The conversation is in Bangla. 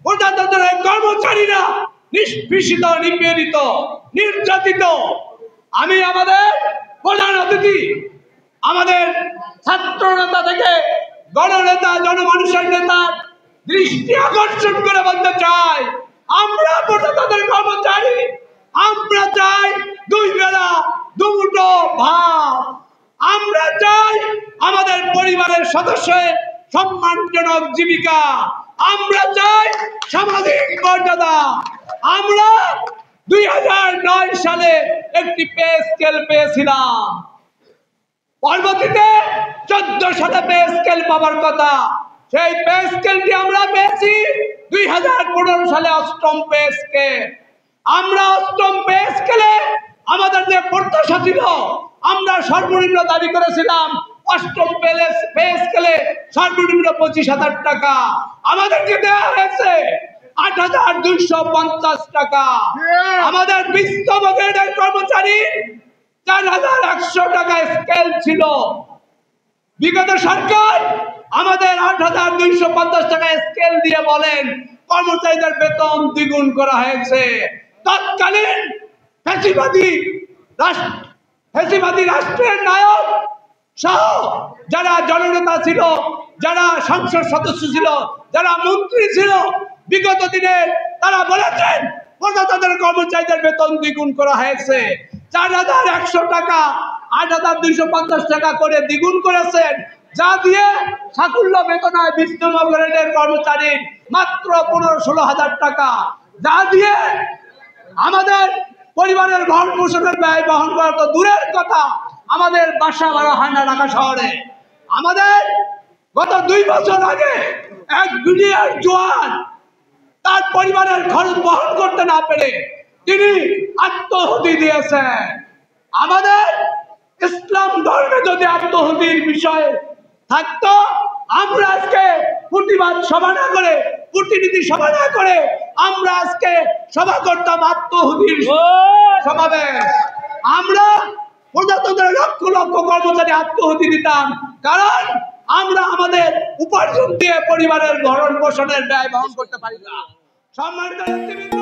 প্রজাতন্ত্রের কর্মচারীরা নিষ্পেষিত, নিপীড়িত, নির্যাতিত। আমি আমাদের প্রধান অতিথি, আমাদের ছাত্র নেতা থেকে গণনেতা, জনমানুষের নেতা দৃষ্টি আকর্ষণ করে বলতে চাই, আমরা প্রজাতন্ত্রের কর্মচারী, আমরা চাই 2 বেলা 2 মুঠো ভাত। আমরা চাই আমাদের পরিবারের সদস্যের সম্মানজনক জীবিকা। আমরা চাই সামাজিক মর্যাদা। আমরা 2009 সালে একটি পে স্কেল পেয়েছিলাম, পরবর্তীতে 14 সালে পে স্কেল পাওয়ার কথা। সেই পে স্কেলটি আমরা পেয়েছি 2015 সালে 8ম পে স্কেল। আমরা 8ম পে স্কেলে আমাদের যে প্রত্যাশা ছিল, আমরা সর্বনিম্ন দাবি করেছিলাম 8ম পে স্কেলে সর্বনিম্ন 25,000 টাকা। আমাদেরকে দেওয়া হয়েছে 8,250 টাকা। আমাদের 20তম গ্রেডের কর্মচারী 4,100 টাকা স্কেল ছিল। বিগত সরকার আমাদের 8,250 টাকা স্কেল দিয়ে বলেন কর্মচারীদের বেতন দ্বিগুণ করা হয়েছে। তৎকালীন ফ্যাসিবাদী রাষ্ট্রের নায়ক সহ যারা জননেতা ছিল, যারা সংসদ সদস্য ছিল, যারা মন্ত্রী ছিল, বিগত দিনে তারা বলেছেন প্রজাতন্ত্রের কর্মচারীদের বেতন দ্বিগুণ করা হয়েছে। 4,100 টাকা 8,250 টাকা করে দ্বিগুণ করেছেন, যা দিয়ে সাকুল্য বেতন হয় 20তম গ্রেডের কর্মচারীর মাত্র 15-16 টাকা, যা দিয়ে আমাদের পরিবারের ভরণ পোষণের ব্যয় বহন করা তো দূরের কথা, আমাদের বাসা ভাড়া হয় না ঢাকা শহরে। আমাদের গত 2 বছর আগে এক বিলিয়ন জওয়ান তার পরিবারের খরচ বহন করতে না পেরে তিনি আত্মহুতি দিয়েছেন। আমাদের ইসলাম ধর্মে যদি আত্মহুতির বিষয় থাকতো, আমরা আজকে প্রতিবাদ সভা না করে, প্রতিনিধি সভা না করে আমরা আজকে সভা করতাম আত্মহুতির সমাবেশ। আমরা প্রজাতন্ত্রের লক্ষ লক্ষ কর্মচারী আত্মহুতি দিতাম, কারণ আমরা আমাদের উপার্জন দিয়ে পরিবারের ভরণ পোষণের ব্যয় বহন করতে পারি না। সম্মানিত নেতৃবৃন্দ,